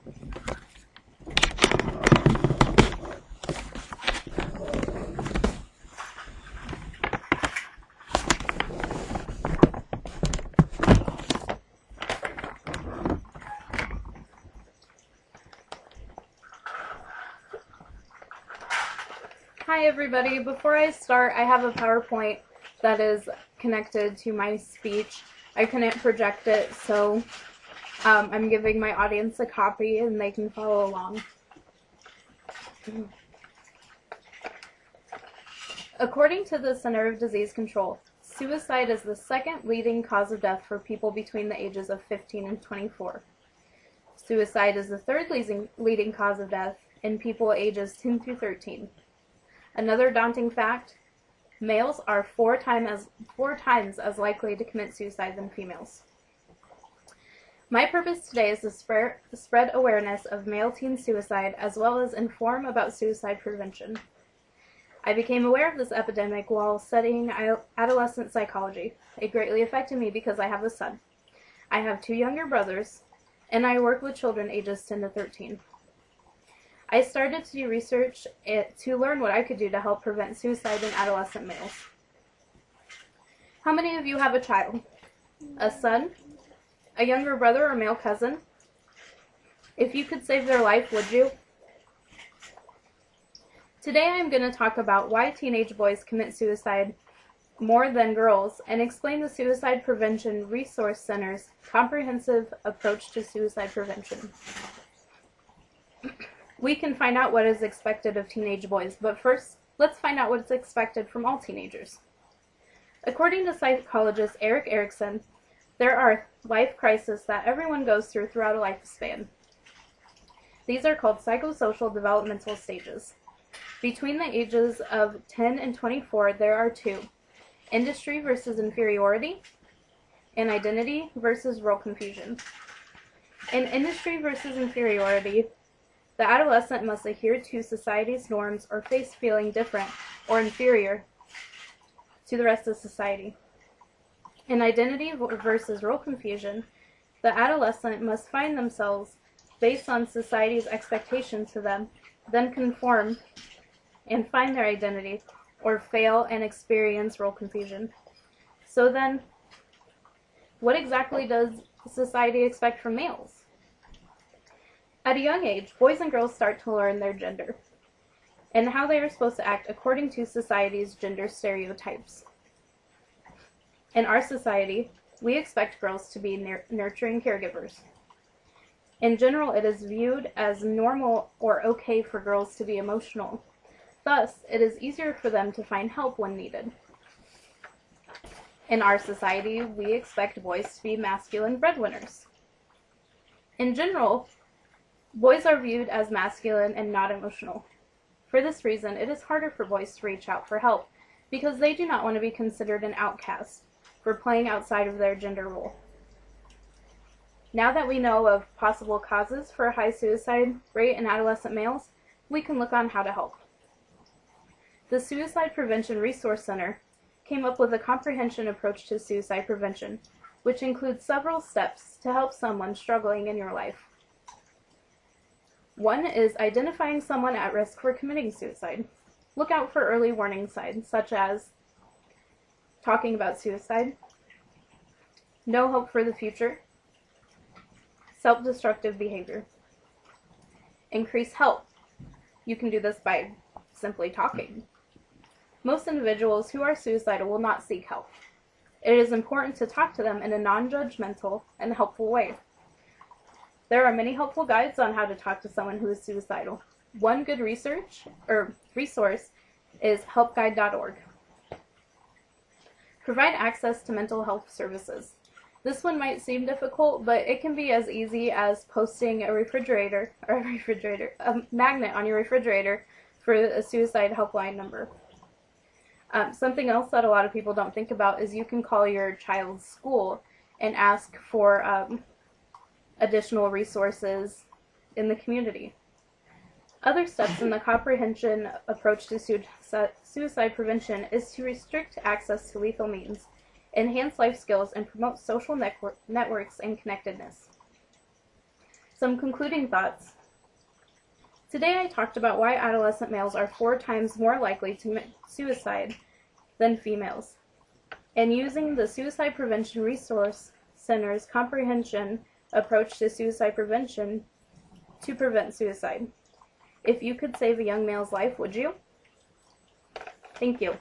Hi everybody, before I start, I have a PowerPoint that is connected to my speech. I couldn't project it, so I'm giving my audience a copy and they can follow along. According to the Center of Disease Control, suicide is the second leading cause of death for people between the ages of 15 and 24. Suicide is the third leading cause of death in people ages 10 through 13. Another daunting fact, males are four times as likely to commit suicide than females. My purpose today is to spread awareness of male teen suicide as well as inform about suicide prevention. I became aware of this epidemic while studying adolescent psychology. It greatly affected me because I have a son. I have two younger brothers, and I work with children ages 10 to 13. I started to do research to learn what I could do to help prevent suicide in adolescent males. How many of you have a child? A son? A younger brother or male cousin? If you could save their life, would you? Today I am going to talk about why teenage boys commit suicide more than girls and explain the Suicide Prevention Resource Center's comprehensive approach to suicide prevention. We can find out what is expected of teenage boys, but first, let's find out what's expected from all teenagers. According to psychologist Erik Erikson, there are life crises that everyone goes through throughout a lifespan. These are called psychosocial developmental stages. Between the ages of 10 and 24, there are two: industry versus inferiority, and identity versus role confusion. In industry versus inferiority, the adolescent must adhere to society's norms or face feeling different or inferior to the rest of society. In identity versus role confusion, the adolescent must find themselves based on society's expectations to them, then conform and find their identity, or fail and experience role confusion. So then, what exactly does society expect from males? At a young age, boys and girls start to learn their gender and how they are supposed to act according to society's gender stereotypes. In our society, we expect girls to be nurturing caregivers. In general, it is viewed as normal or okay for girls to be emotional. Thus, it is easier for them to find help when needed. In our society, we expect boys to be masculine breadwinners. In general, boys are viewed as masculine and not emotional. For this reason, it is harder for boys to reach out for help because they do not want to be considered an outcast for playing outside of their gender role. Now that we know of possible causes for a high suicide rate in adolescent males, we can look on how to help. The Suicide Prevention Resource Center came up with a comprehensive approach to suicide prevention, which includes several steps to help someone struggling in your life. One is identifying someone at risk for committing suicide. Look out for early warning signs, such as talking about suicide, no hope for the future, self-destructive behavior. Increase help. You can do this by simply talking. Most individuals who are suicidal will not seek help. It is important to talk to them in a non-judgmental and helpful way. There are many helpful guides on how to talk to someone who is suicidal. One good resource is helpguide.org. Provide access to mental health services. This one might seem difficult, but it can be as easy as posting a magnet on your refrigerator for a suicide helpline number. Something else that a lot of people don't think about is you can call your child's school and ask for additional resources in the community. Other steps in the comprehensive approach to suicide prevention is to restrict access to lethal means, enhance life skills, and promote social networks and connectedness. Some concluding thoughts. Today I talked about why adolescent males are 4 times more likely to commit suicide than females, and using the Suicide Prevention Resource Center's comprehension approach to suicide prevention to prevent suicide. If you could save a young male's life, would you? Thank you.